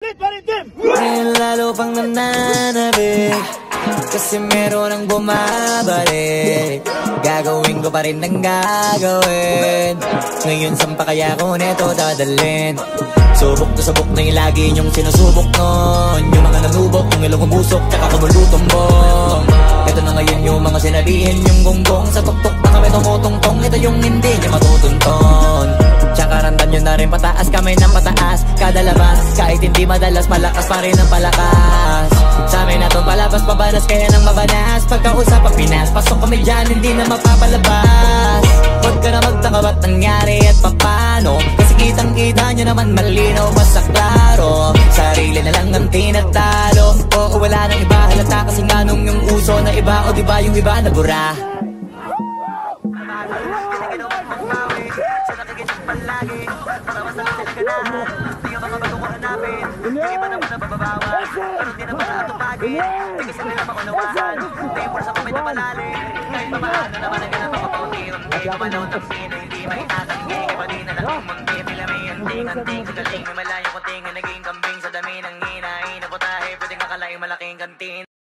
Ngayon lalo pang nananabik, kasi meron ang bumabalik. Gagawin ko pa rin ang gagawin. Ngayon saan pa kaya ko neto dadalhin? Subok na subok na yung lagi niyong sinusubok nun. Yung mga nanubok, yung ilong umusok, tsaka kumulutumbong. Ito na ngayon yung mga sinabihin yung gonggong. Sa tuktok na kami tumutungtong, ito yung hindi niya matutunton. Tsaka randan nyo na rin pataas, kamay ng pataas. Kada labas, kahit hindi madalas, malakas pa rin ang palakas. Sa amin na itong palabas, pabanas kaya nang mabanas. Pagkausap ang Pinas, pasok kami dyan, hindi na mapapalabas. Huwag ka na magtaka ba't nangyari at papano, kasi kitang kita nyo naman malinaw, basta klaro. Sarili na lang ang tinatalo. Oo, wala nang iba halata, kasi nga nung yung uso na iba, o diba yung iba na bura. Palagi, matawas na lang sila ganahan. Di ka mga bago ko hanapin, hindi pa naman nababawas, pero di naman natupagin. Tigis na nila makunawahan, di yung pulsa ko may napalalim. Kahit papaano naman ang ganap ako paunti-unti. Kumalaw ng pino, hindi may tatanggi. Iba di na lang yung munti, pila may anting-anting. Sa galing, may malayo kuting, naging kambing sa dami ng